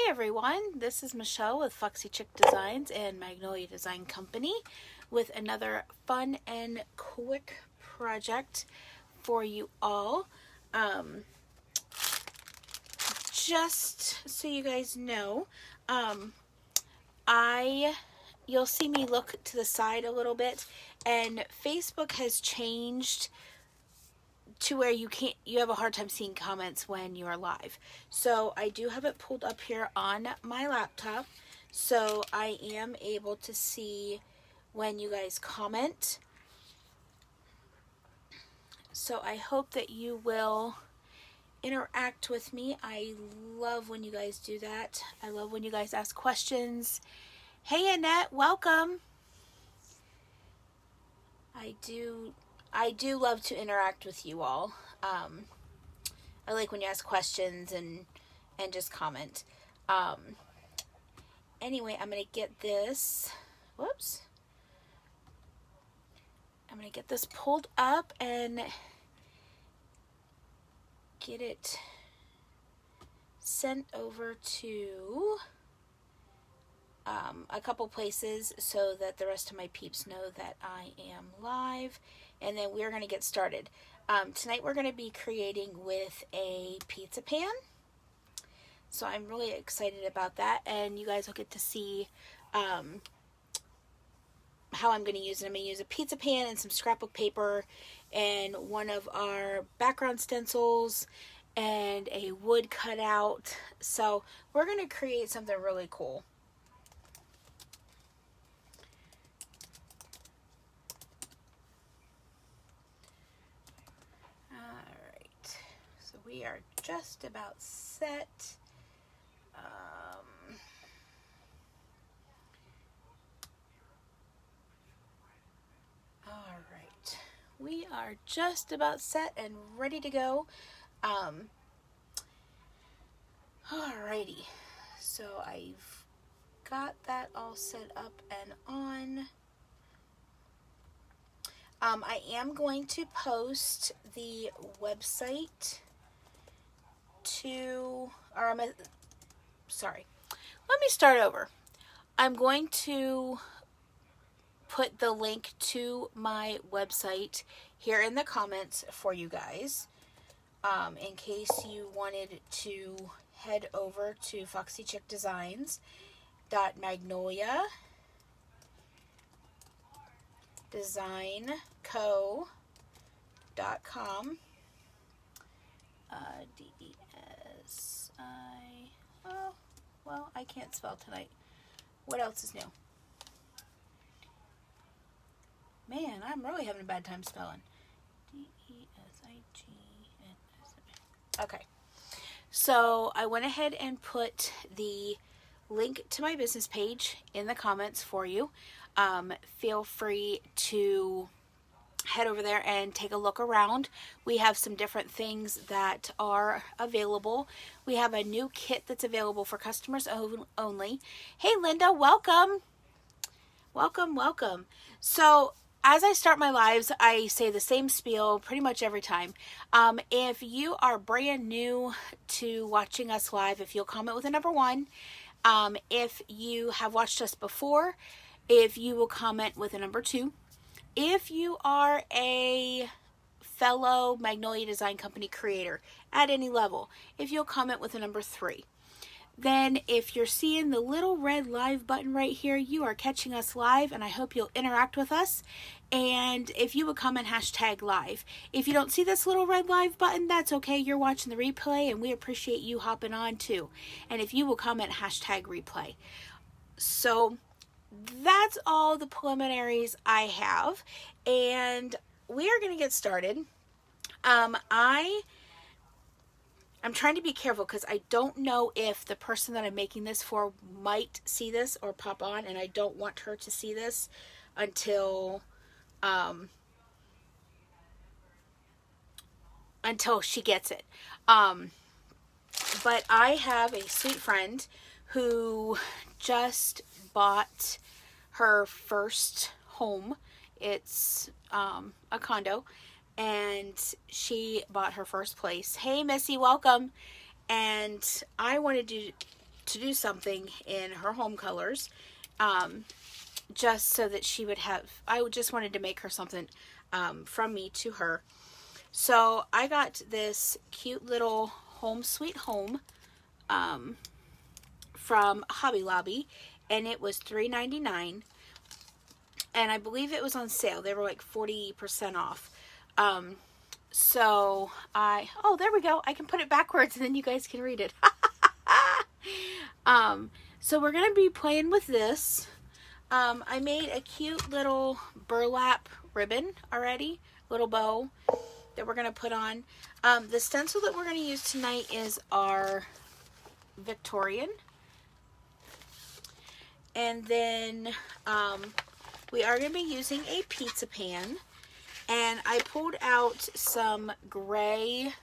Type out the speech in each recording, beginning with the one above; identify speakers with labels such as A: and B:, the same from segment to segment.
A: everyone, this is Michelle with Foxy Chick Designs and Magnolia Design Company with another fun and quick project for you all. Just so you guys know, you'll see me look to the side a little bit, and Facebook has changed to where you have a hard time seeing comments when you are live. So I do have it pulled up here on my laptop, so I am able to see when you guys comment. So I hope that you will interact with me. I love when you guys do that. I love when you guys ask questions. Hey Annette, welcome. I do love to interact with you all. I like when you ask questions and just comment. Anyway, I'm going to get this, I'm going to get this pulled up and get it sent over to a couple places so that the rest of my peeps know that I am live, and then we're going to get started. Tonight we're going to be creating with a pizza pan, so I'm really excited about that, and you guys will get to see how I'm going to use it. I'm going to use a pizza pan and some scrapbook paper and one of our background stencils and a wood cutout. So we're going to create something really cool. Alright, so we are just about set. Alright, we are just about set and ready to go. Alrighty, so I've got that all set up and on. I am going to post the website let me start over. I'm going to put the link to my website here in the comments for you guys, in case you wanted to head over to foxychickdesigns.magnoliadesignco.com. I can't spell tonight. What else is new? Man, I'm really having a bad time spelling. D-E-S-I-G-N-S. Okay. So I went ahead and put the link to my business page in the comments for you. Feel free to head over there and take a look around. We have some different things that are available. We have a new kit that's available for customers only. Hey Linda, welcome. Welcome. So as I start my lives, I say the same spiel pretty much every time. If you are brand new to watching us live, if you'll comment with a number 1. If you have watched us before, if you will comment with a number 2. If you are a fellow Magnolia Design Company creator at any level, if you'll comment with a number 3. Then if you're seeing the little red live button right here, you are catching us live, and I hope you'll interact with us. And if you would comment #live. If you don't see this little red live button, that's okay. You're watching the replay, and we appreciate you hopping on too. And if you will comment #replay. So that's all the preliminaries I have, and we are going to get started. I'm trying to be careful because I don't know if the person that I'm making this for might see this or pop on, and I don't want her to see this until she gets it. But I have a sweet friend who just bought her first home. It's a condo, and she bought her first place. Hey Missy, welcome. And I wanted to do something in her home colors, just so that she would have, I just wanted to make her something from me to her. So I got this cute little Home Sweet Home from Hobby Lobby, and it was $3.99, and I believe it was on sale. They were like 40% off. So oh, there we go. I can put it backwards and then you guys can read it. So we're going to be playing with this. I made a cute little burlap ribbon already, little bow that we're going to put on. The stencil that we're going to use tonight is our Victorian. And then we are going to be using a pizza pan. And I pulled out some gray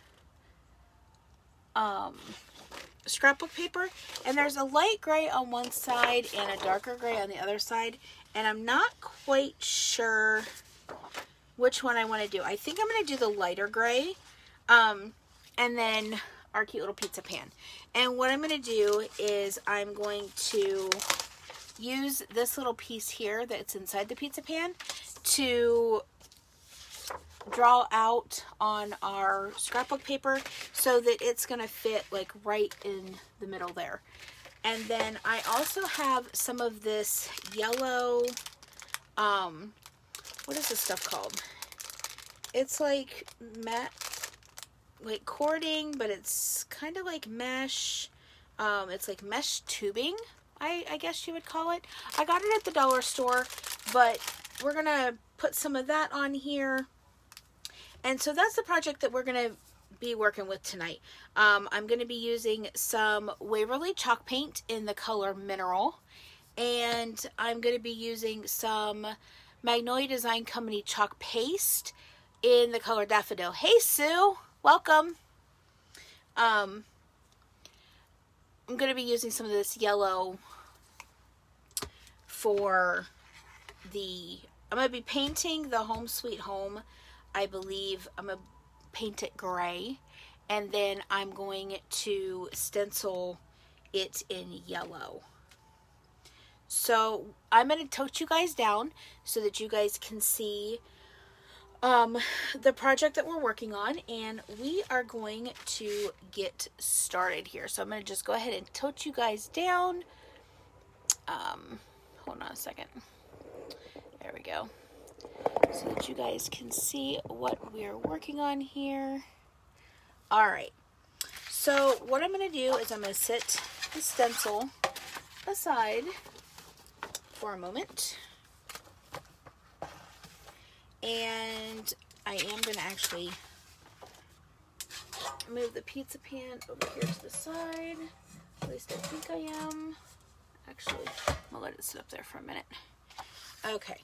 A: scrapbook paper. And there's a light gray on one side and a darker gray on the other side. And I'm not quite sure which one I want to do. I think I'm going to do the lighter gray. And then our cute little pizza pan. And what I'm going to do is I'm going to use this little piece here that's inside the pizza pan to draw out on our scrapbook paper so that it's going to fit like right in the middle there. And then I also have some of this yellow, what is this stuff called? It's like matte, like cording, but it's kind of like mesh. It's like mesh tubing, I guess you would call it. I got it at the dollar store, but we're going to put some of that on here. And so that's the project that we're going to be working with tonight. I'm going to be using some Waverly chalk paint in the color Mineral. And I'm going to be using some Magnolia Design Company chalk paste in the color Daffodil. Hey, Sue! Welcome! I'm going to be using some of this yellow for the... I'm going to be painting the Home Sweet Home. I believe I'm going to paint it gray, and then I'm going to stencil it in yellow. So I'm going to tote you guys down so that you guys can see the project that we're working on, and we are going to get started here. So I'm going to just go ahead and tote you guys down. Hold on a second. There we go. So that you guys can see what we're working on here. Alright, so what I'm going to do is I'm going to set the stencil aside for a moment. And I am going to actually move the pizza pan over here to the side. At least I think I am. Actually, I'll let it sit up there for a minute. Okay.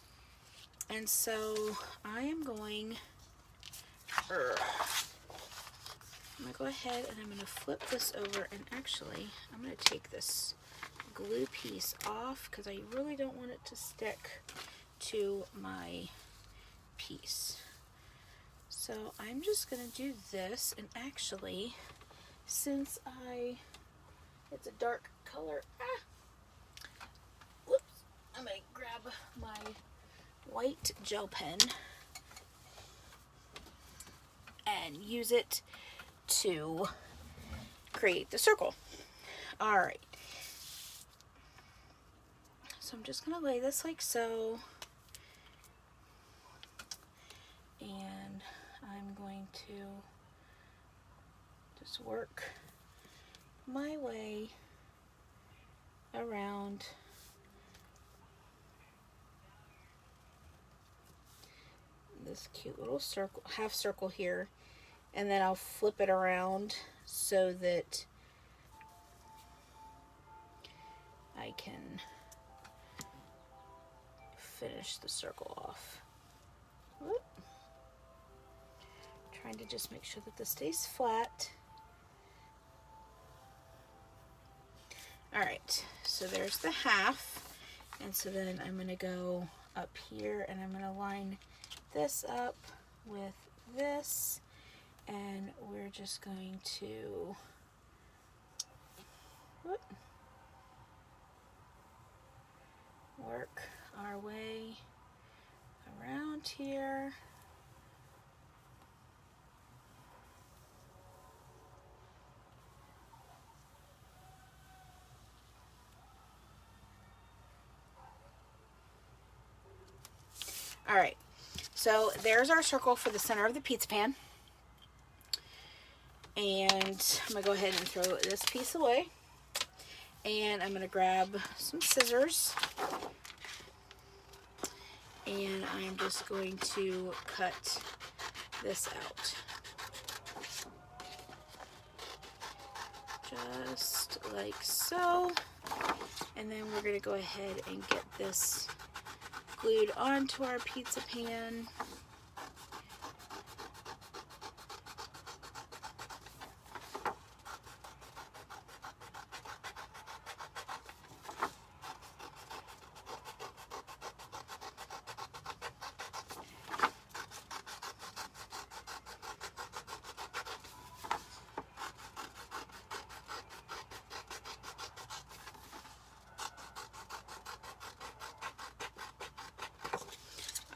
A: And so I am going to go ahead and I'm going to flip this over, and actually I'm going to take this glue piece off because I really don't want it to stick to my piece. So I'm just going to do this, and actually since it's a dark color, whoops, I'm going to grab my white gel pen and use it to create the circle. Alright, so I'm just going to lay this like so, and I'm going to just work my way around this cute little circle, half circle here, and then I'll flip it around so that I can finish the circle off. Whoop. Trying to just make sure that this stays flat. Alright, so there's the half, and so then I'm going to go up here and I'm going to line this up with this, and we're just going to, whoop, All right, so there's our circle for the center of the pizza pan. And I'm going to go ahead and throw this piece away. And I'm going to grab some scissors. And I'm just going to cut this out. Just like so. And then we're going to go ahead and get this glued onto our pizza pan.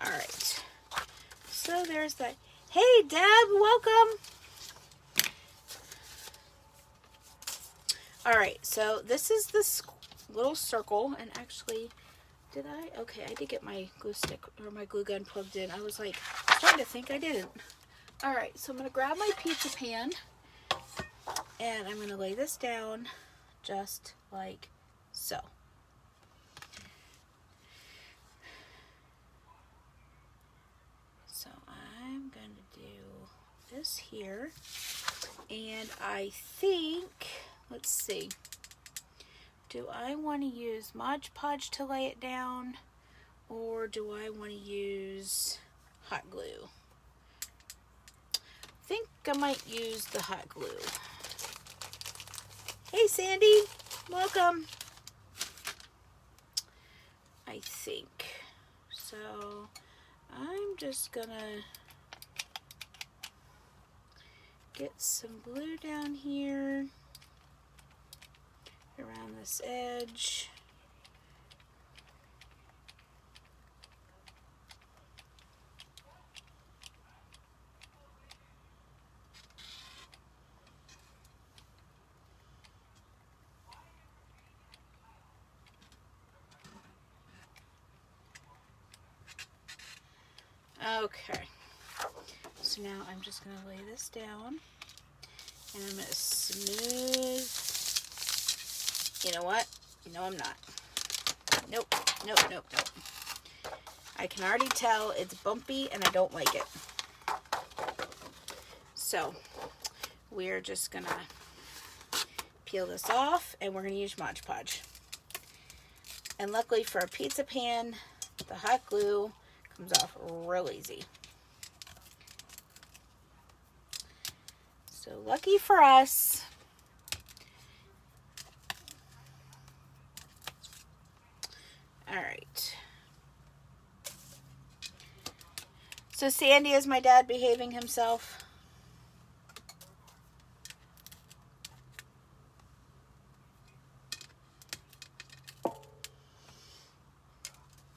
A: Alright, so there's that. Hey Deb, welcome! Alright, so this is this little circle, and actually, did I? Okay, I did get my glue stick, or my glue gun plugged in. I was like, starting to think I didn't. Alright, so I'm going to grab my pizza pan, and I'm going to lay this down just like so. So I'm going to do this here, and I think, let's see, do I want to use Mod Podge to lay it down, or do I want to use hot glue? I think I might use the hot glue. Hey Sandy, welcome. I think. So I'm just gonna get some glue down here around this edge. Okay, so now I'm just going to lay this down, and I'm going to smooth. You know what? No, I'm not. Nope, nope, nope, nope. I can already tell it's bumpy and I don't like it. So we're just going to peel this off, and we're going to use Mod Podge. And luckily for a pizza pan, the hot glue comes off real easy. So lucky for us. All right. So Sandy, is my dad behaving himself?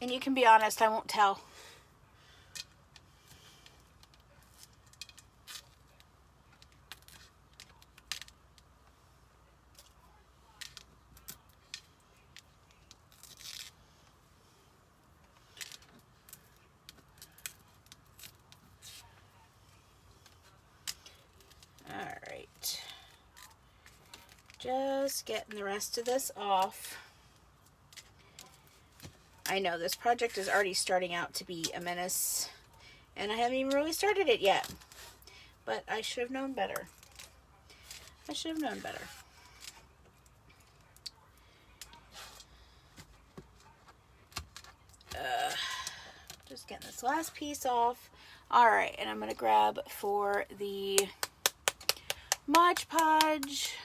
A: And you can be honest, I won't tell. Alright. Just getting the rest of this off. I know this project is already starting out to be a menace, and I haven't even really started it yet. But I should have known better. I should have known better. Just getting this last piece off. Alright, and I'm going to grab for the Mod Podge,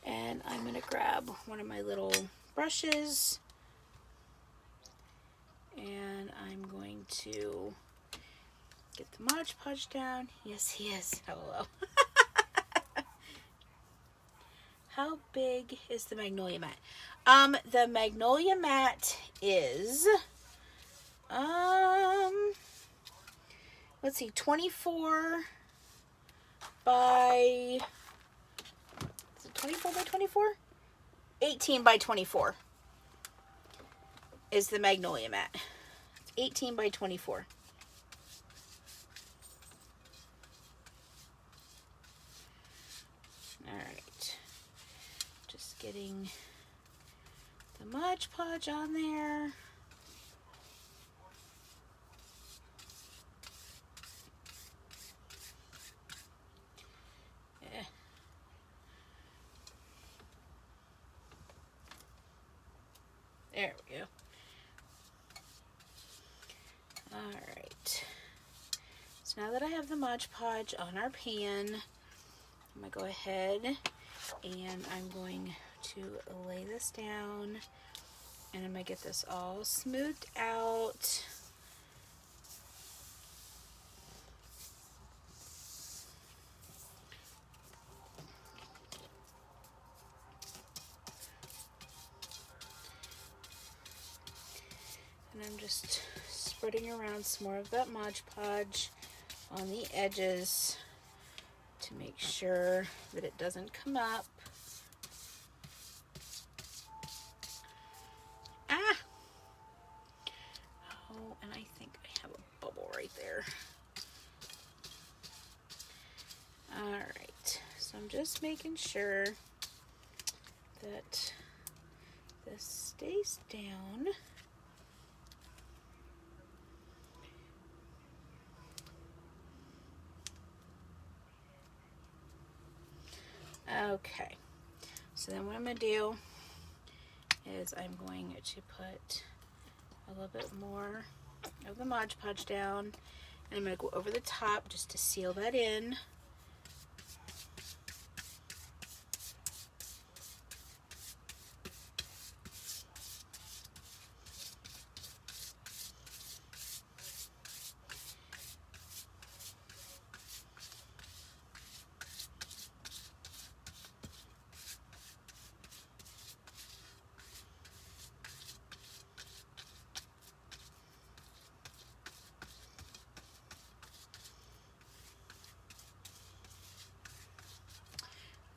A: and I'm going to grab one of my little brushes, and I'm going to get the Mod Podge down. Yes, he is. Hello. How big is the Magnolia mat? The Magnolia mat is, let's see, 24 by, is it 24 by 24? 18 by 24 is the Magnolia mat. 18 by 24. Alright, just getting the Mod Podge on there. There we go. Alright. So now that I have the Mod Podge on our pan, I'm going to go ahead and I'm going to lay this down and I'm going to get this all smoothed out. And I'm just spreading around some more of that Mod Podge on the edges to make sure that it doesn't come up. Ah! Oh, and I think I have a bubble right there. Alright, so I'm just making sure that this stays down. Okay, so then what I'm going to do is I'm going to put a little bit more of the Mod Podge down, and I'm going to go over the top just to seal that in.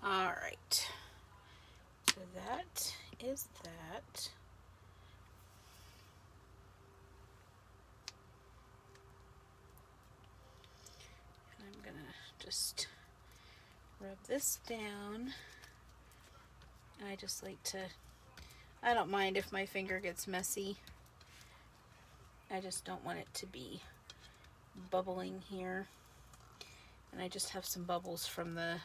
A: Alright, so that is that. And I'm gonna just rub this down. I just like to, I don't mind if my finger gets messy. I just don't want it to be bubbling here. And I just have some bubbles from the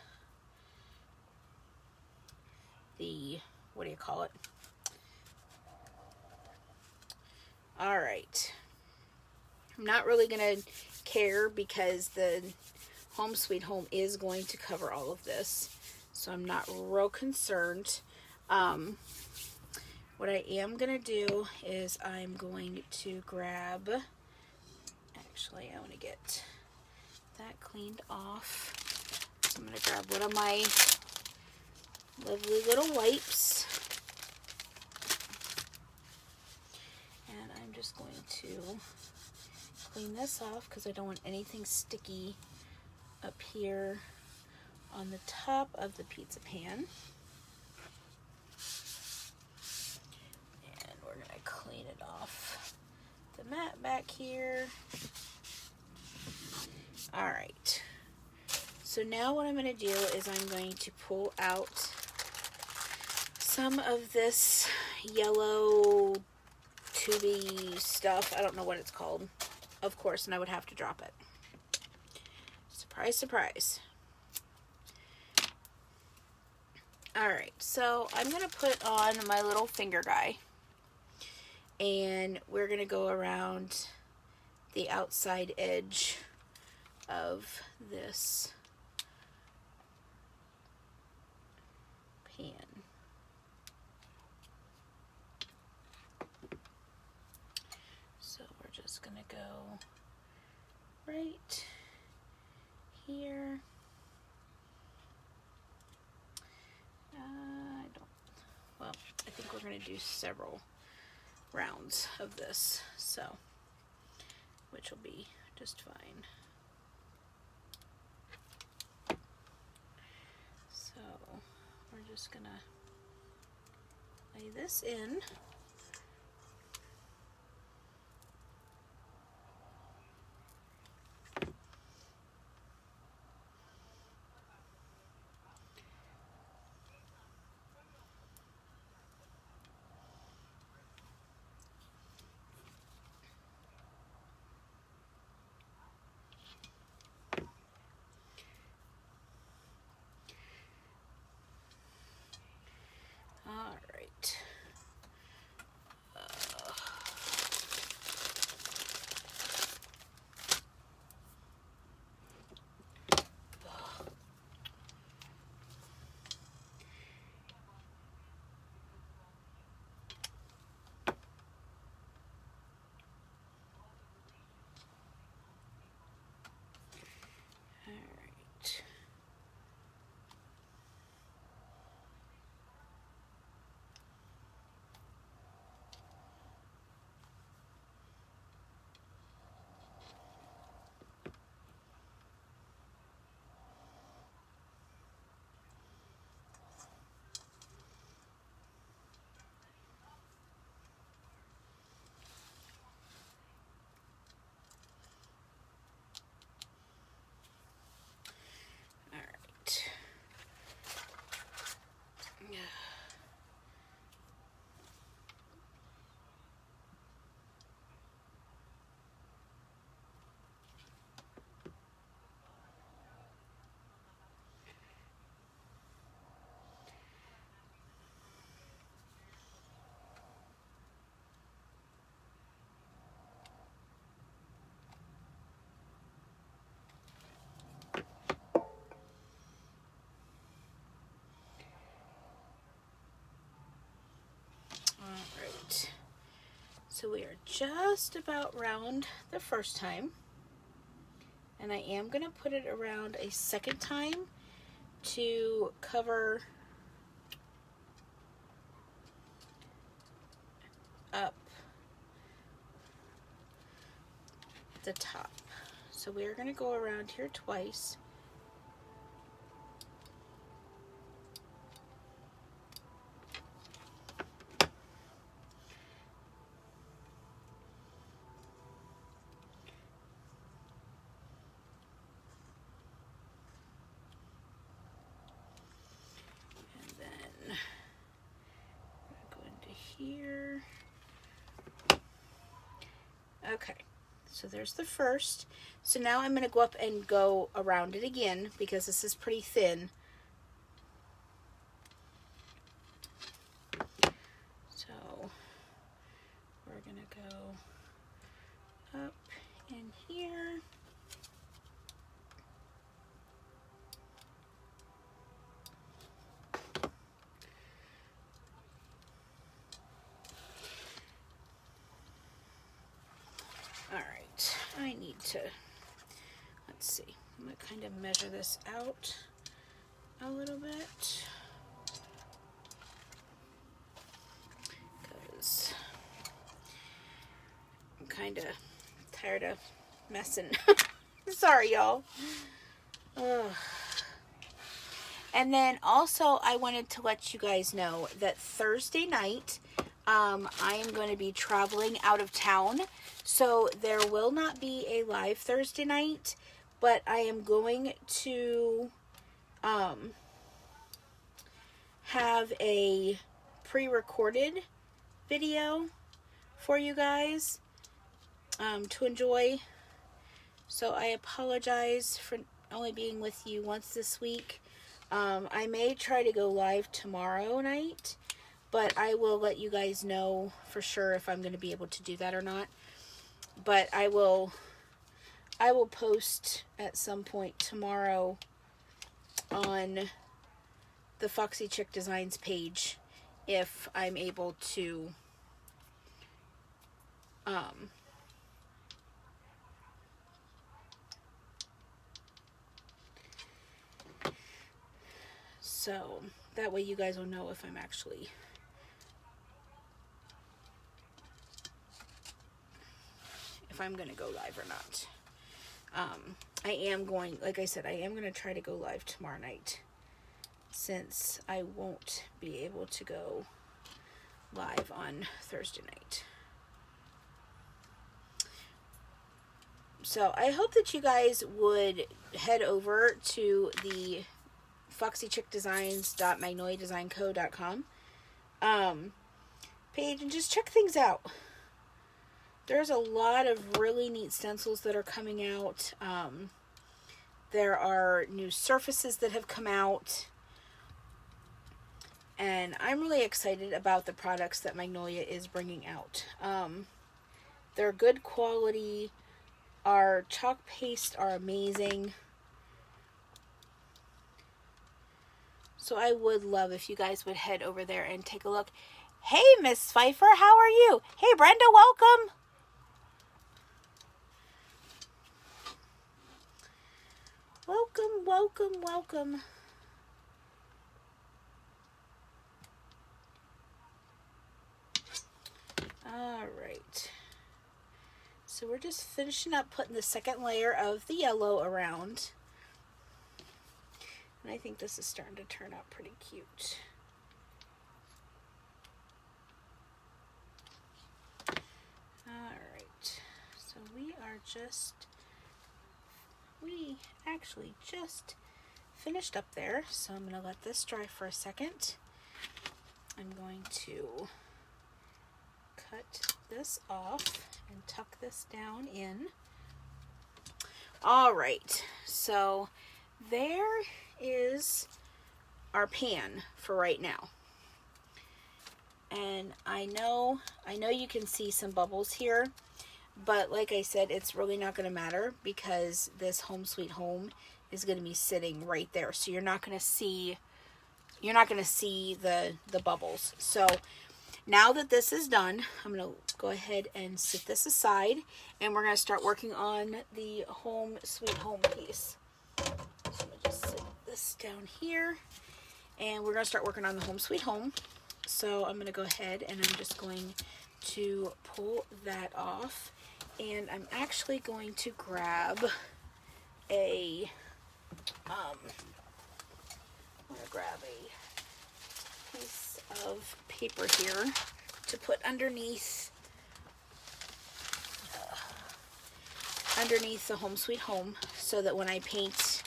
A: what do you call it? Alright. I'm not really going to care because the Home Sweet Home is going to cover all of this. So I'm not real concerned. What I am going to do is I'm going to grab, actually I want to get that cleaned off. So I'm going to grab one of my lovely little wipes. And I'm just going to clean this off because I don't want anything sticky up here on the top of the pizza pan. And we're going to clean it off the mat back here. Alright. So now what I'm going to do is I'm going to pull out some of this yellow tubey stuff. I don't know what it's called, of course, and I would have to drop it. Surprise, surprise. Alright, so I'm going to put on my little finger guy, and we're going to go around the outside edge of this pan. So we're just going to go right here. I think we're going to do several rounds of this, so which will be just fine. So we're just going to lay this in. So we are just about round the first time. And I am going to put it around a second time to cover up the top. So we are going to go around here twice. Here. Okay, so there's the first. So now I'm going to go up and go around it again because this is pretty thin. So we're going to go up in here. I need to, let's see, I'm going to kind of measure this out a little bit because I'm kind of tired of messing. Sorry, y'all. And then also I wanted to let you guys know that Thursday night I am going to be traveling out of town, so there will not be a live Thursday night, but I am going to have a pre-recorded video for you guys to enjoy. So I apologize for only being with you once this week. I may try to go live tomorrow night, but I will let you guys know for sure if I'm going to be able to do that or not. But I will post at some point tomorrow on the Foxy Chick Designs page if I'm able to so that way you guys will know if I'm actually if I'm going to go live or not. I am going, like I said, I am going to try to go live tomorrow night since I won't be able to go live on Thursday night. So I hope that you guys would head over to the foxychickdesigns.magnoliadesignco.com page and just check things out. There's a lot of really neat stencils that are coming out. There are new surfaces that have come out. And I'm really excited about the products that Magnolia is bringing out. They're good quality. Our chalk paste are amazing. So I would love if you guys would head over there and take a look. Hey, Miss Pfeiffer, how are you? Hey, Brenda, welcome. Welcome, welcome, welcome. All right. So we're just finishing up putting the second layer of the yellow around. And I think this is starting to turn out pretty cute. All right. So we actually just finished up there. So I'm going to let this dry for a second. I'm going to cut this off and tuck this down in. All right, so there is our pan for right now. And I know you can see some bubbles here, but like I said, it's really not going to matter because this Home Sweet Home is going to be sitting right there. So you're not going to see the bubbles. So now that this is done, I'm going to go ahead and set this aside, and we're going to start working on the Home Sweet Home piece. So I'm going to just set this down here, and we're going to start working on the Home Sweet Home. So I'm going to go ahead and I'm just going to pull that off, and I'm actually going to grab a piece of paper here to put underneath the Home Sweet Home, so that when I paint,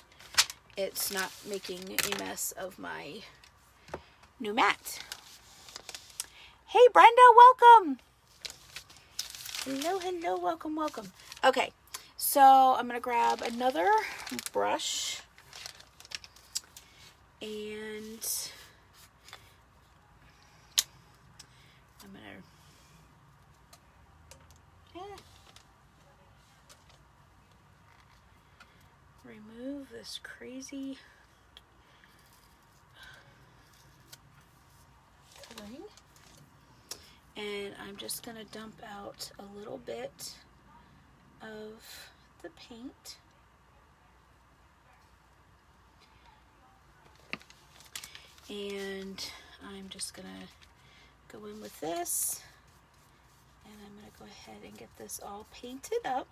A: it's not making a mess of my new mat. Hey Brenda, welcome. Hello, welcome. Okay, so I'm gonna grab another brush, and I'm gonna remove this crazy coloring, and I'm just gonna dump out a little bit of the paint. And I'm just gonna go in with this, and I'm gonna go ahead and get this all painted up.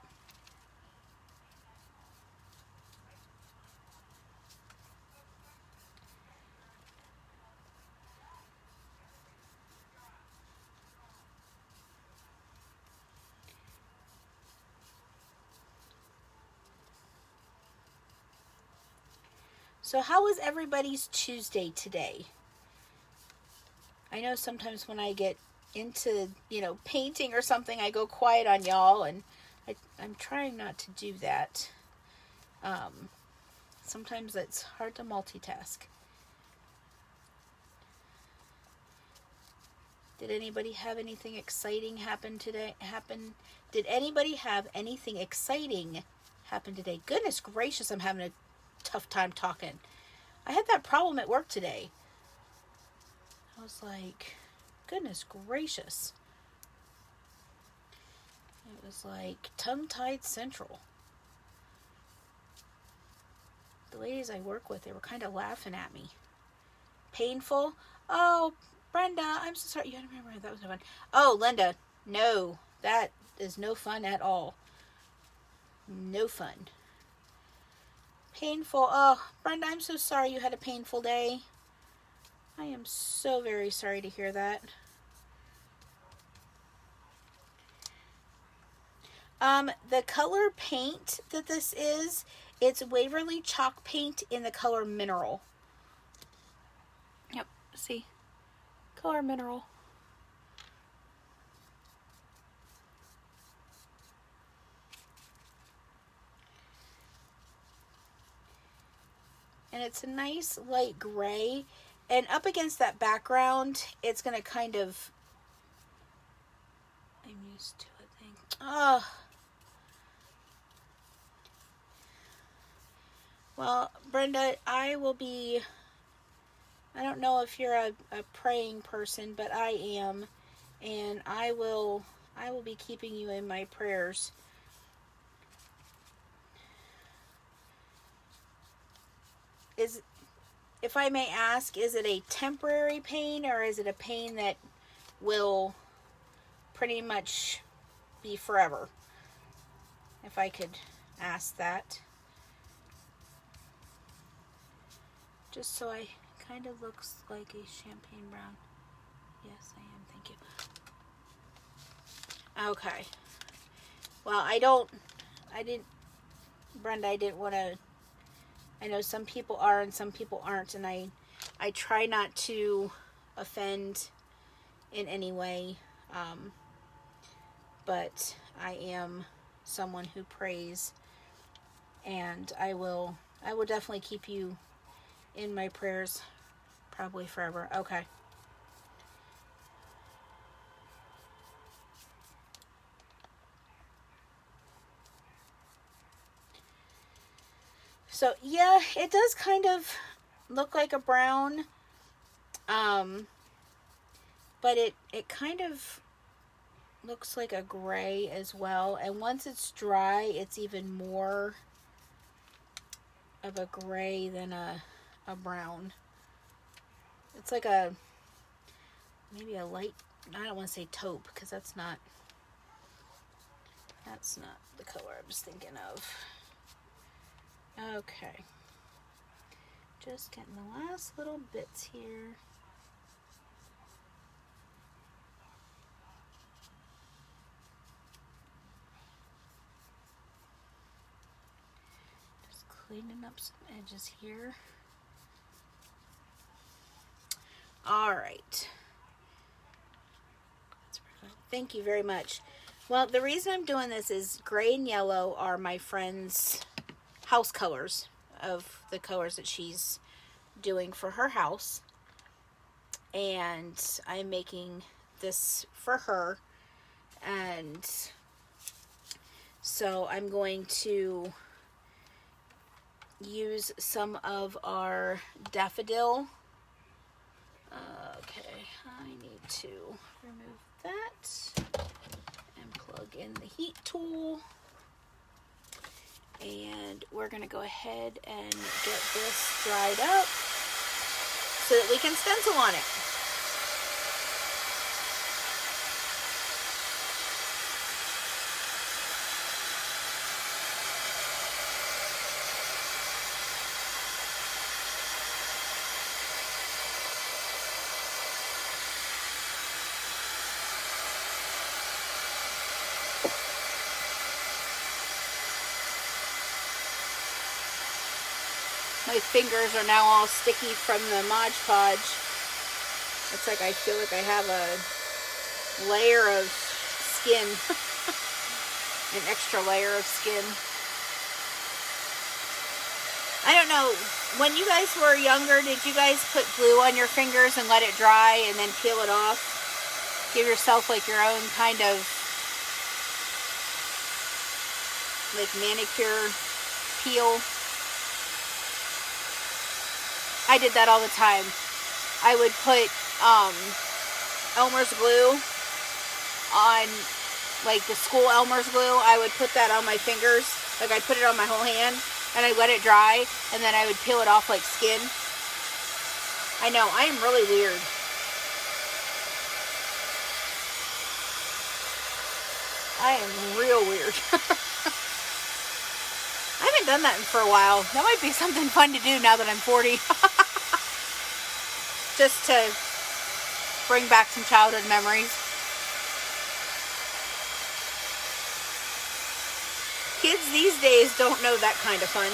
A: So how was everybody's Tuesday today? I know sometimes when I get into, painting or something, I go quiet on y'all, and I'm trying not to do that. Sometimes it's hard to multitask. Did anybody have anything exciting happen today? Did anybody have anything exciting happen today? Goodness gracious, I'm having a tough time talking. I had that problem at work today. I was like, goodness gracious. It was like tongue-tied central. The ladies I work with, they were kind of laughing at me. Painful? Oh, Brenda, I'm so sorry. You don't remember that was no fun. Oh, Linda, no, that is no fun at all. No fun. Painful. Oh, Brenda, I'm so sorry you had a painful day. I am so very sorry to hear that. The color paint that this is, it's Waverly chalk paint in the color Mineral. Yep, see? Color Mineral. And it's a nice light gray, and up against that background, it's going to kind of, I'm used to it, oh. Well, Brenda, I don't know if you're a praying person, but I am, and I will be keeping you in my prayers. If I may ask, is it a temporary pain, or is it a pain that will pretty much be forever? If I could ask that. Just so I kind of looks like a champagne brown. Yes, I am. Thank you. Okay. Well, Brenda, I didn't want to, I know some people are and some people aren't, and I try not to offend in any way, but I am someone who prays, and I will definitely keep you in my prayers, probably forever. Okay. So yeah, it does kind of look like a brown, but but it kind of looks like a gray as well. And once it's dry, it's even more of a gray than a brown. It's like maybe a light, I don't want to say taupe, because that's not the color I was thinking of. Okay. Just getting the last little bits here. Just cleaning up some edges here. All right. Thank you very much. Well, the reason I'm doing this is gray and yellow are my friend's house colors of the colors that she's doing for her house. And I'm making this for her. And so I'm going to use some of our daffodil. Okay, I need to remove that and plug in the heat tool. And we're going to go ahead and get this dried up so that we can stencil on it. My fingers are now all sticky from the Mod Podge. It's like I feel like I have a layer of skin, an extra layer of skin. I don't know, when you guys were younger, did you guys put glue on your fingers and let it dry and then peel it off? Give yourself like your own kind of like manicure peel. I did that all the time. I would put Elmer's glue on, like the school Elmer's glue. I would put that on my fingers. Like I'd put it on my whole hand and I'd let it dry and then I would peel it off like skin. I know, I am really weird. I am real weird. I haven't done that for a while. That might be something fun to do now that I'm 40. Just to bring back some childhood memories. Kids these days don't know that kind of fun.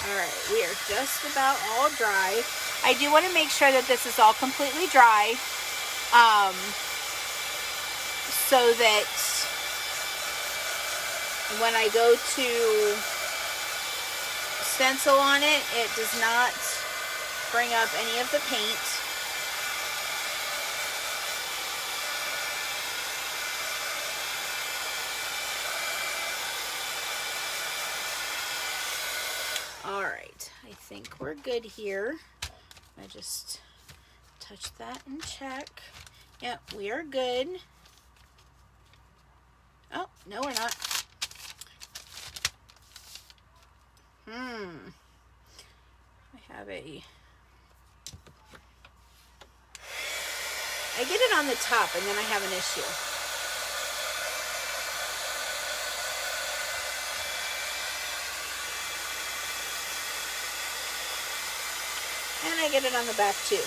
A: Alright, we are just about all dry. I do want to make sure that this is all completely dry. So that when I go to stencil on it, it does not bring up any of the paint. Alright, I think we're good here. I just touch that and check. Yep, we are good. Oh, no we're not. I have I get it on the top and then I have an issue. And I get it on the back too.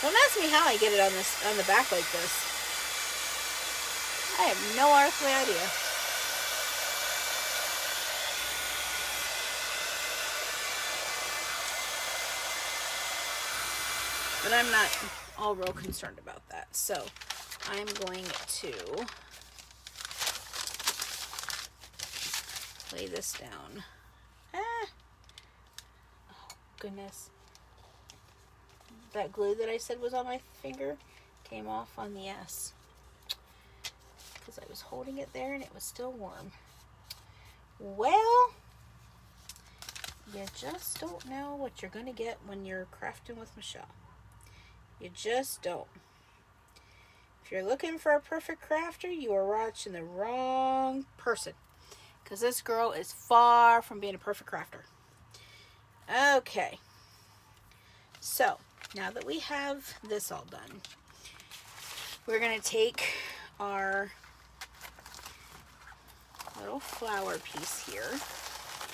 A: Don't ask me how I get it on the back like this. I have no earthly idea. But I'm not all real concerned about that. So I'm going to lay this down. Oh, goodness. That glue that I said was on my finger came off on the S. because I was holding it there and it was still warm. Well, you just don't know what you're going to get when you're crafting with Michelle. You just don't. If you're looking for a perfect crafter, you are watching the wrong person. Because this girl is far from being a perfect crafter. Okay. So, now that we have this all done, we're going to take our little flower piece here,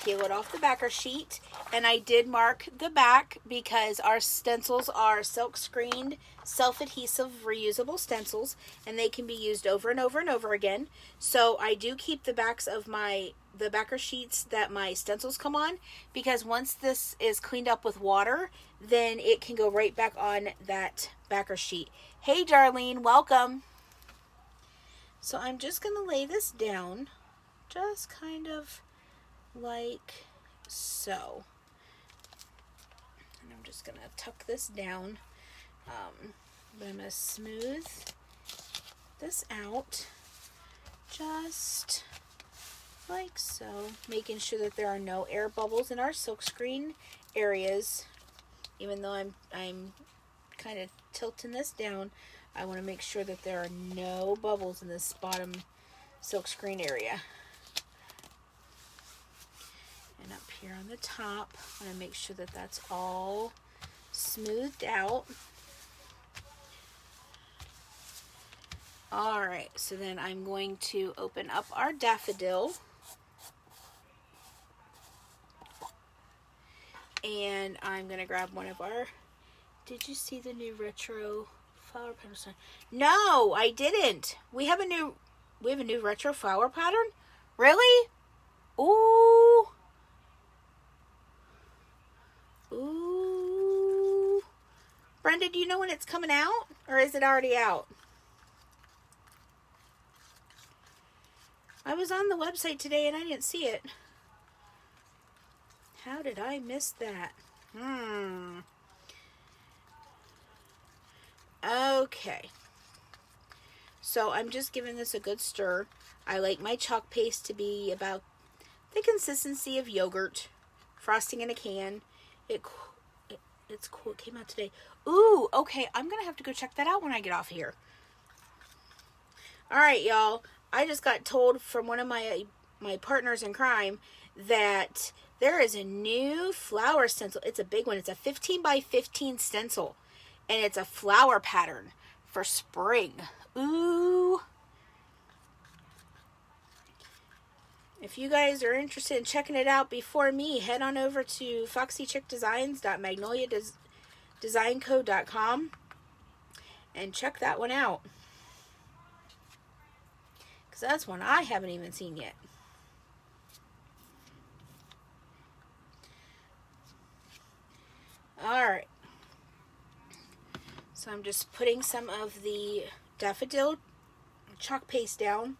A: peel it off the backer sheet, and I did mark the back because our stencils are silk screened, self-adhesive, reusable stencils, and they can be used over and over and over again. So I do keep the backs of the backer sheets that my stencils come on, because once this is cleaned up with water, then it can go right back on that backer sheet. Hey Darlene, welcome. So I'm just going to lay this down, just kind of like so. And I'm just going to tuck this down. I'm going to smooth this out just like so, making sure that there are no air bubbles in our silkscreen areas. Even though I'm kind of tilting this down, I want to make sure that there are no bubbles in this bottom silkscreen area. And up here on the top, I want to make sure that that's all smoothed out. Alright, so then I'm going to open up our daffodil. And I'm going to grab one of our... Did you see the new retro flower pattern? No, I didn't. We have a new retro flower pattern? Really? Ooh. Ooh. Brenda, do you know when it's coming out? Or is it already out? I was on the website today and I didn't see it. How did I miss that? Okay. So I'm just giving this a good stir. I like my chalk paste to be about the consistency of yogurt. Frosting in a can. It's cool. It came out today. Ooh, okay. I'm going to have to go check that out when I get off here. Alright, y'all. I just got told from one of my partners in crime that there is a new flower stencil. It's a big one. It's a 15 by 15 stencil. And it's a flower pattern for spring. Ooh. If you guys are interested in checking it out before me, head on over to foxychickdesigns.magnoliadesignco.com and check that one out. Because that's one I haven't even seen yet. Alright. So I'm just putting some of the daffodil chalk paste down.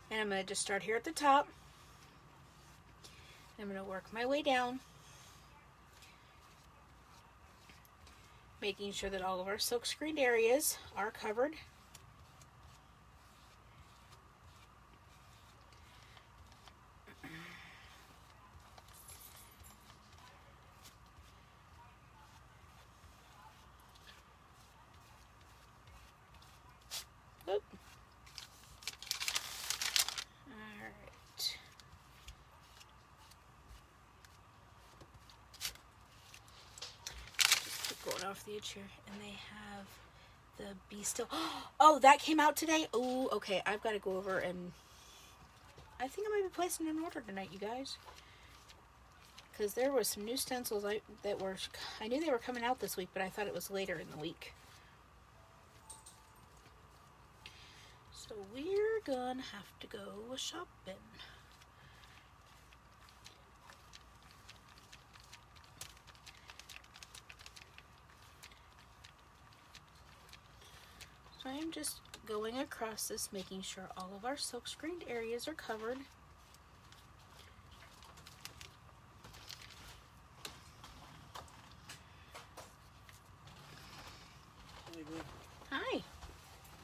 A: And I'm going to just start here at the top. I'm going to work my way down. Making sure that all of our silk screened areas are covered. Oop. Alright. Just keep going off the edge here. And they have the Be Still. Oh, that came out today? Oh, okay. I've got to go over and... I think I might be placing an order tonight, you guys. Because there was some new stencils I knew they were coming out this week, but I thought it was later in the week. So we're gonna have to go shopping. So I'm just going across this, making sure all of our silk screened areas are covered. Hi.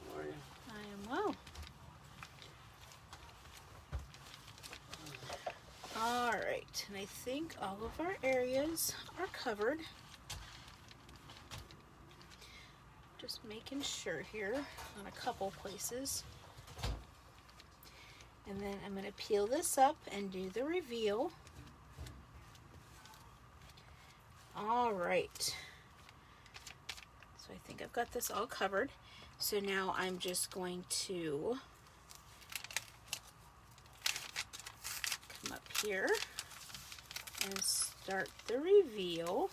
B: How are you?
A: I am well. I think all of our areas are covered. Just making sure here on a couple places. And then I'm going to peel this up and do the reveal. All right. So I think I've got this all covered. So now I'm just going to come up here and start the reveal.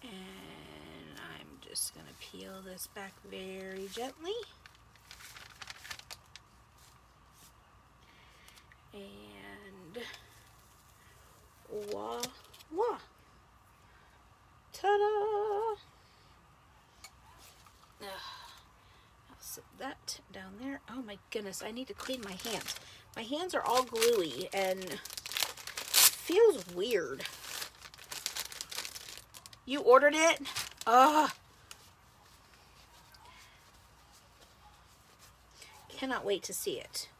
A: And I'm just going to peel this back very gently. And voila. Ta-da! I'll set that down there. Oh my goodness, I need to clean my hands. My hands are all gluey and feels weird. You ordered it? Ugh. Cannot wait to see it.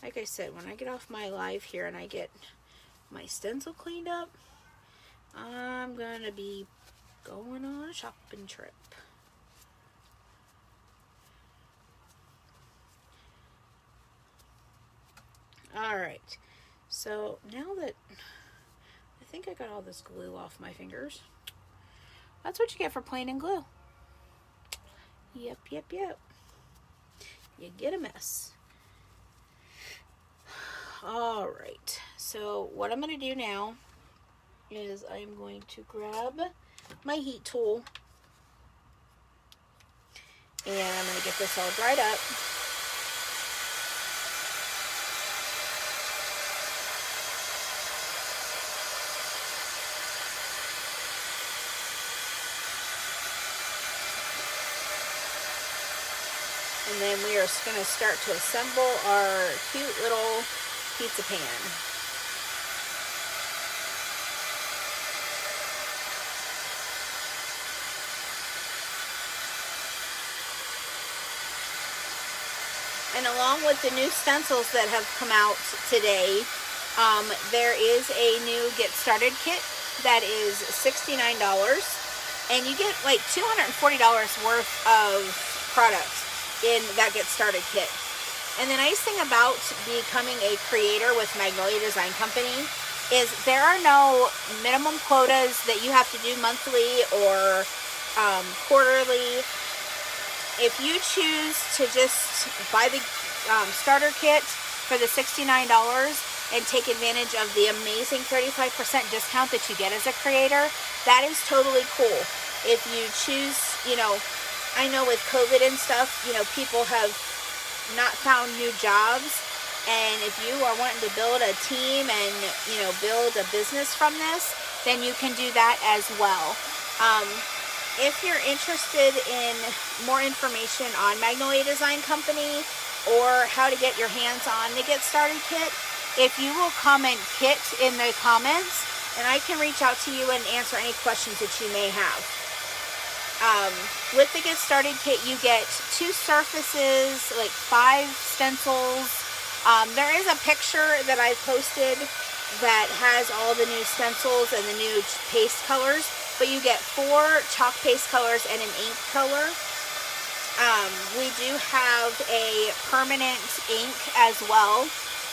A: Like I said, when I get off my live here and I get my stencil cleaned up, I'm going to be going on a shopping trip. Alright, so now that I think I got all this glue off my fingers, that's what you get for plain and glue. Yep. You get a mess. Alright, so what I'm going to do now is I'm going to grab my heat tool and I'm going to get this all dried up. And then we are going to start to assemble our cute little pizza pan. And along with the new stencils that have come out today, there is a new Get Started kit that is $69. And you get like $240 worth of products in that Get Started kit. And the nice thing about becoming a creator with Magnolia Design Company is there are no minimum quotas that you have to do monthly or quarterly. If you choose to just buy the starter kit for the $69 and take advantage of the amazing 35% discount that you get as a creator, that is totally cool. If you choose, I know with COVID and stuff, people have not found new jobs, and if you are wanting to build a team and build a business from this, then you can do that as well. If you're interested in more information on Magnolia Design Company or how to get your hands on the Get Started kit, if you will comment KIT in the comments, and I can reach out to you and answer any questions that you may have. With the Get Started kit, you get 2 surfaces, like 5 stencils. There is a picture that I posted that has all the new stencils and the new paste colors, but you get 4 chalk paste colors and an ink color. We do have a permanent ink as well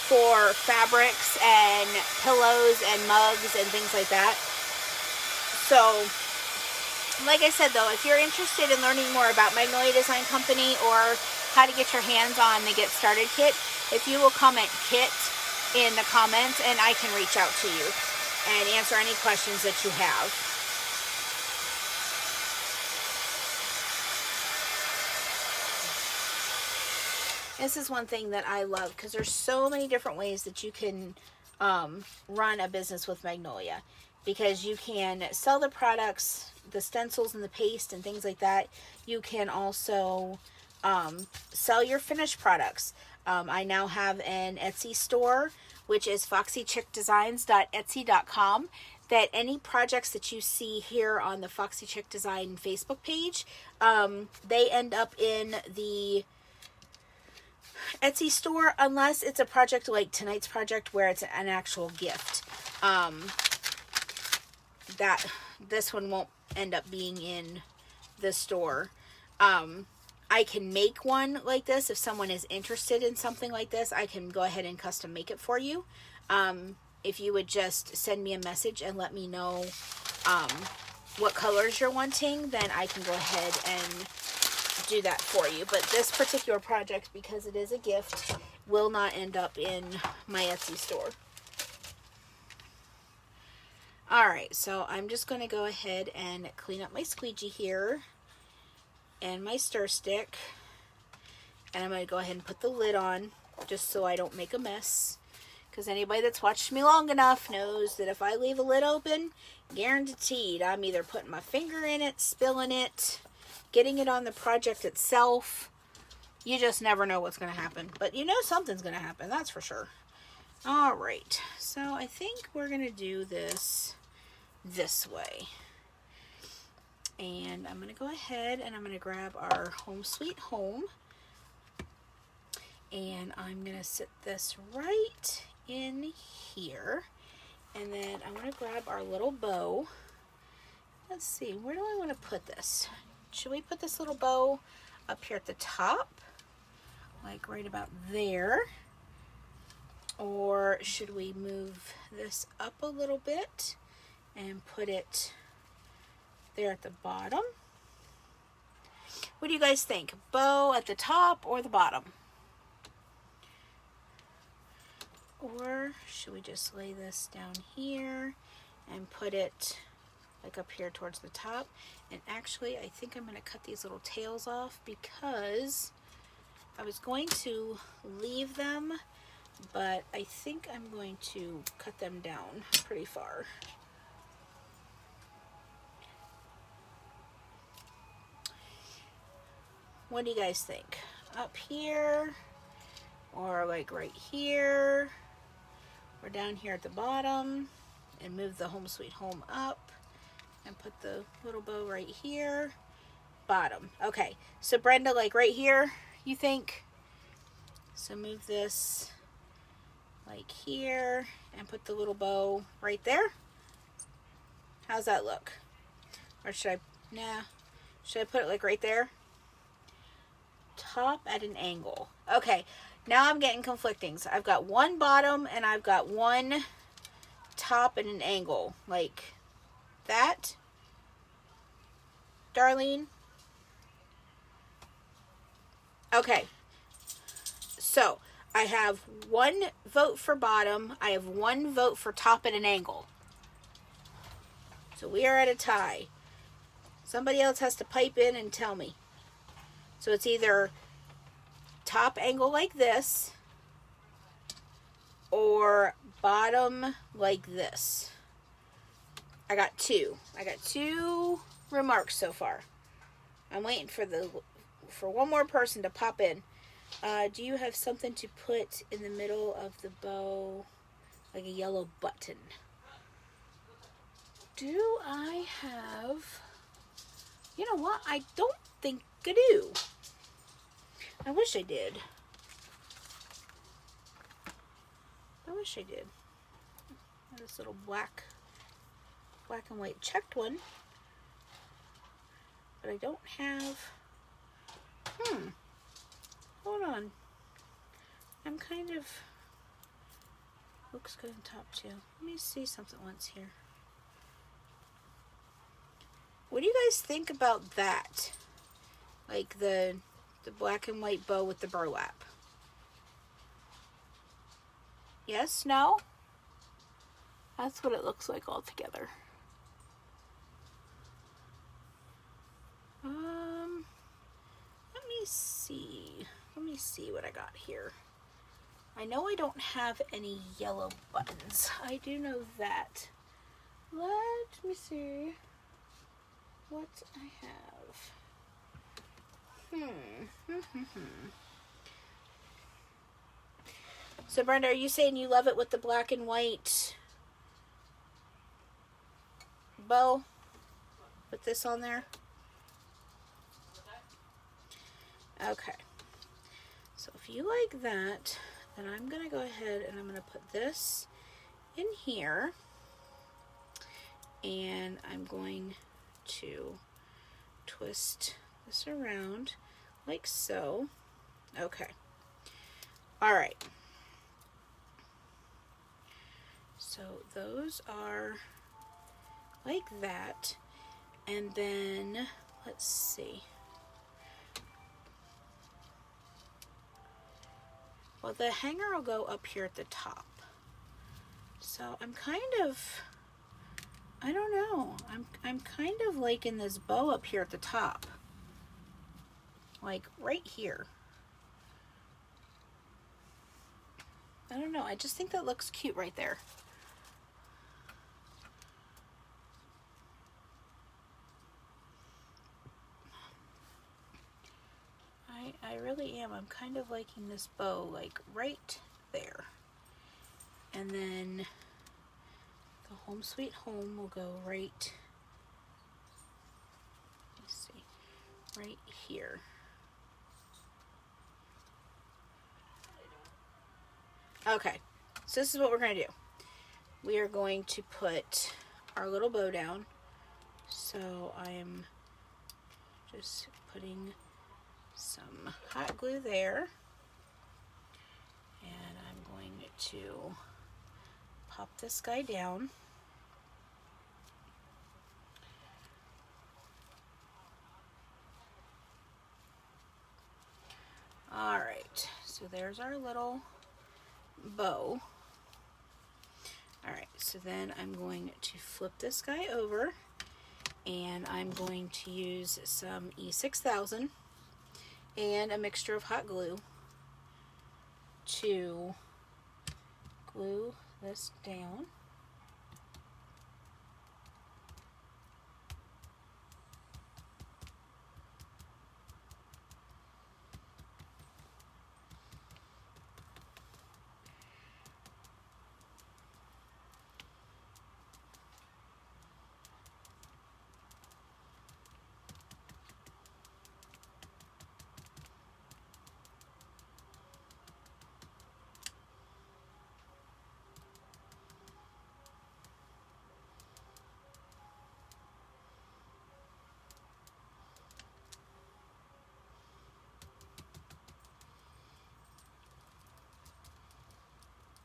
A: for fabrics and pillows and mugs and things like that. So, like I said though, if you're interested in learning more about Magnolia Design Company or how to get your hands on the Get Started kit, if you will comment KIT in the comments, and I can reach out to you and answer any questions that you have. This is one thing that I love because there's so many different ways that you can run a business with Magnolia, because you can sell the products, the stencils and the paste and things like that. You can also sell your finished products. I now have an Etsy store, which is foxychickdesigns.etsy.com, that any projects that you see here on the Foxy Chick Design Facebook page, they end up in the Etsy store unless it's a project like tonight's project where it's an actual gift. That this one won't end up being in the store. I can make one like this. If someone is interested in something like this, I can go ahead and custom make it for you. If you would just send me a message and let me know what colors you're wanting, then I can go ahead and do that for you. But this particular project, because it is a gift, will not end up in my Etsy store. Alright, so I'm just going to go ahead and clean up my squeegee here and my stir stick, and I'm going to go ahead and put the lid on just so I don't make a mess, because anybody that's watched me long enough knows that if I leave a lid open, guaranteed I'm either putting my finger in it, spilling it, getting it on the project itself. You just never know what's going to happen, but you know something's going to happen, that's for sure. Alright, so I think we're going to do this way. And I'm going to go ahead and I'm going to grab our Home Sweet Home. And I'm going to sit this right in here. And then I'm going to grab our little bow. Let's see, where do I want to put this? Should we put this little bow up here at the top? Like right about there? Or should we move this up a little bit and put it there at the bottom? What do you guys think? Bow at the top or the bottom? Or should we just lay this down here and put it like up here towards the top? And actually, I think I'm going to cut these little tails off because I was going to leave them, but I think I'm going to cut them down pretty far. What do you guys think? Up here, or like right here, or down here at the bottom, and move the Home Sweet Home up, and put the little bow right here. Bottom. Okay, so Brenda, like right here, you think? So move this like here, and put the little bow right there. How's that look? Or should I put it like right there? Top at an angle. Okay, now I'm getting conflicting. So I've got one bottom and I've got one top at an angle. Like that, Darlene? Okay, so I have one vote for bottom. I have one vote for top at an angle. So we are at a tie. Somebody else has to pipe in and tell me. So it's either top angle like this or bottom like this. I got two. I got two remarks so far. I'm waiting for one more person to pop in. Do you have something to put in the middle of the bow, like a yellow button? Do I have... You know what? I don't think I do. I wish I did. I wish I did. This little black and white checked one. But I don't have... Hold on. I'm kind of... Looks good on top too. Let me see something once here. What do you guys think about that? Like the black and white bow with the burlap. Yes? No? That's what it looks like all together. Let me see. Let me see what I got here. I know I don't have any yellow buttons. I do know that. Let me see what I have. So Brenda, are you saying you love it with the black and white bow? Put this on there? Okay. So So if you like that, then I'm going to go ahead and I'm going to put this in here, and I'm going to twist this around like so. Okay. All right. So those are like that. And then let's see. Well, the hanger will go up here at the top. So I'm kind of, I don't know. I'm kind of liking this bow up here at the top. Like right here. I don't know. I just think that looks cute right there. I really am. I'm kind of liking this bow like right there. And then the Home Sweet Home will go right, let's see, right here. Okay, so this is what we're going to do. We are going to put our little bow down. So I'm just putting some hot glue there. And I'm going to pop this guy down. All right, so there's our little bow. All right, so then I'm going to flip this guy over, and I'm going to use some E6000 and a mixture of hot glue to glue this down.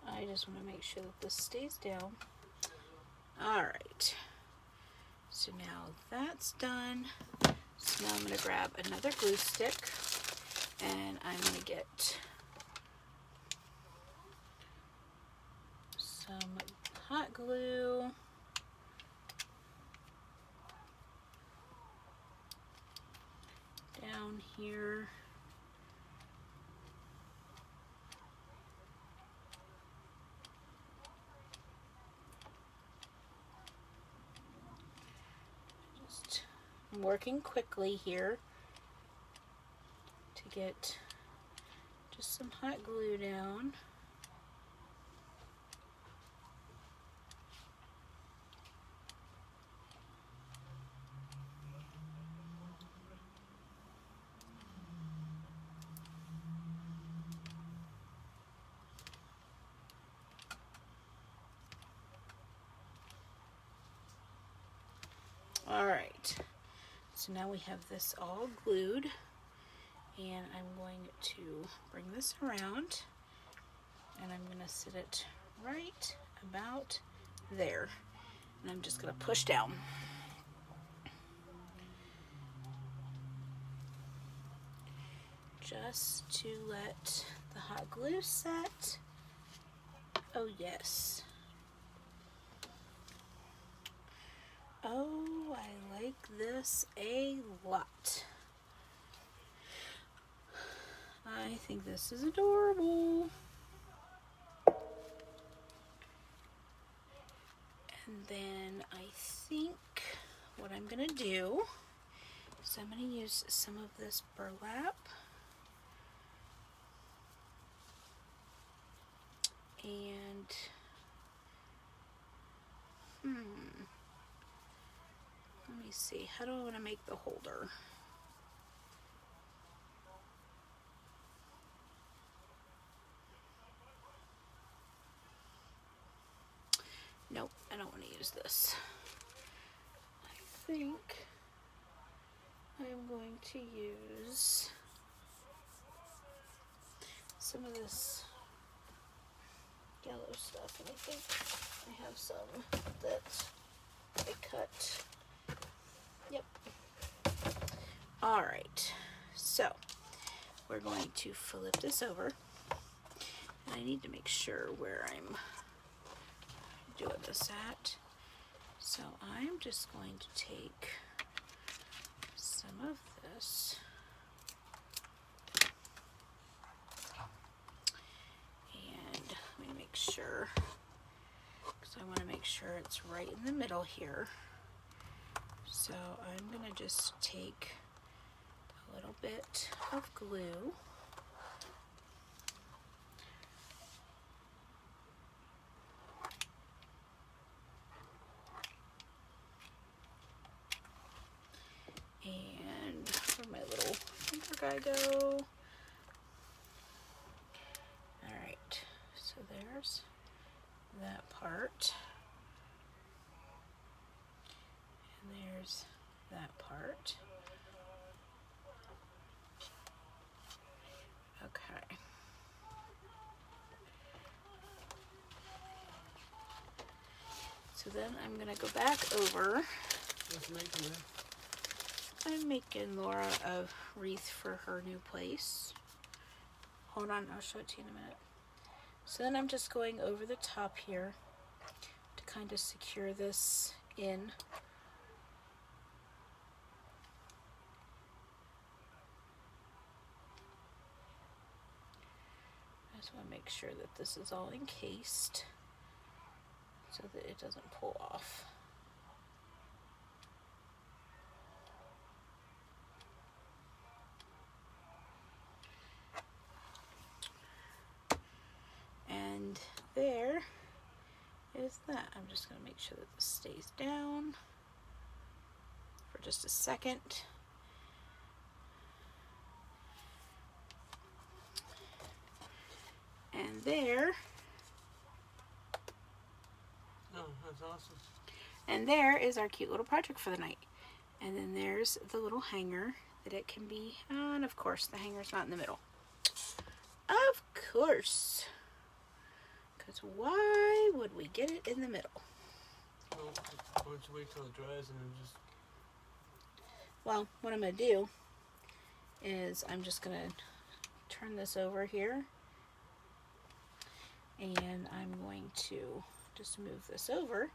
A: I just want to make sure that this stays down. All right, so now that's done. So now I'm going to grab another glue stick, and I'm going to get some hot glue. Down here. I'm working quickly here to get just some hot glue down. All right. So now we have this all glued, and I'm going to bring this around, and I'm going to sit it right about there, and I'm just going to push down. Just to let the hot glue set. Oh yes. Oh, I like this a lot. I think this is adorable. And then I think what I'm gonna do is I'm gonna use some of this burlap and let me see, how do I want to make the holder? use this. I think I'm going to use some of this yellow stuff, and I think I have some that I cut. Yep. All right, so we're going to flip this over. And I need to make sure where I'm doing this at. So I'm just going to take some of this and let me make sure, because I want to make sure it's right in the middle here. So I'm going to just take a little bit of glue. And where'd my little finger guy go? Alright, so there's that part. And there's that part. Okay. So then I'm going to go back over.
B: What's making that?
A: I'm making Laura a wreath for her new place. Hold on, I'll show it to you in a minute. So then I'm just going over the top here to kind of secure this in. I just want to make sure that this is all encased so that it doesn't pull off. And there is that. I'm just going to make sure that this stays down for just a second. And there.
B: Oh, that's awesome.
A: And there is our cute little project for the night. And then there's the little hanger that it can be. And of course, the hanger's not in the middle. Of course. Because why would we get it in the middle?
B: Well, why don't you wait till it dries and then just...
A: Well, what I'm going to do is I'm just going to turn this over here. And I'm going to just move this over.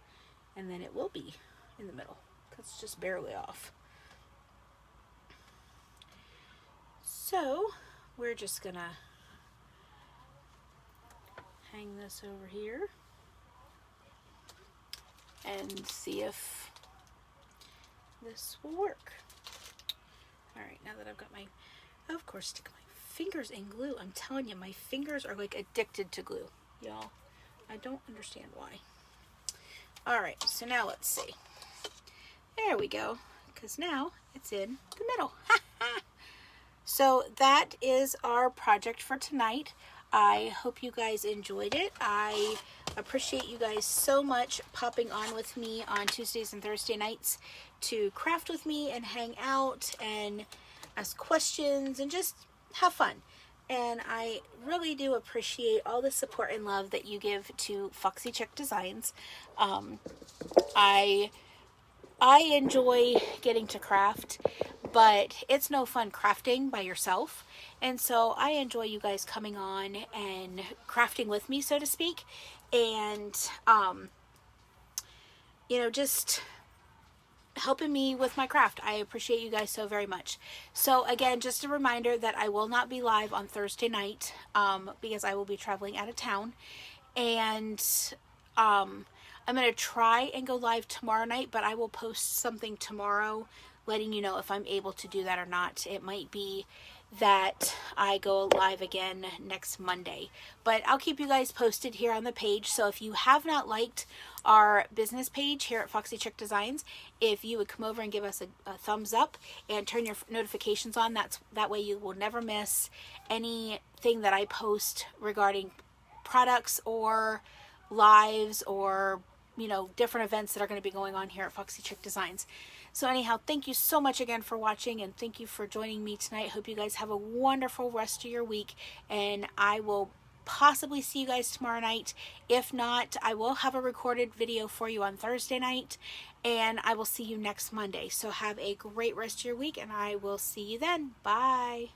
A: And then it will be in the middle. Because it's just barely off. So, we're just going to hang this over here and see if this will work. Alright, now that I've got my, of course, stick my fingers in glue. I'm telling you, my fingers are like addicted to glue, y'all. I don't understand why. Alright, so now let's see. There we go, because now it's in the middle. So that is our project for tonight. I hope you guys enjoyed it. I appreciate you guys so much popping on with me on Tuesdays and Thursday nights to craft with me and hang out and ask questions and just have fun. And I really do appreciate all the support and love that you give to Foxy Chick Designs. I enjoy getting to craft, but it's no fun crafting by yourself. And so I enjoy you guys coming on and crafting with me, so to speak. And, you know, just helping me with my craft. I appreciate you guys so very much. So again, just a reminder that I will not be live on Thursday night, because I will be traveling out of town. And, I'm going to try and go live tomorrow night, but I will post something tomorrow letting you know if I'm able to do that or not. It might be that I go live again next Monday, but I'll keep you guys posted here on the page. So if you have not liked our business page here at Foxy Chick Designs, if you would come over and give us a thumbs up and turn your notifications on, that way you will never miss anything that I post regarding products or lives or different events that are going to be going on here at Foxy Chick Designs. So anyhow, thank you so much again for watching, and thank you for joining me tonight. Hope you guys have a wonderful rest of your week, and I will possibly see you guys tomorrow night. If not, I will have a recorded video for you on Thursday night, and I will see you next Monday. So have a great rest of your week, and I will see you then. Bye.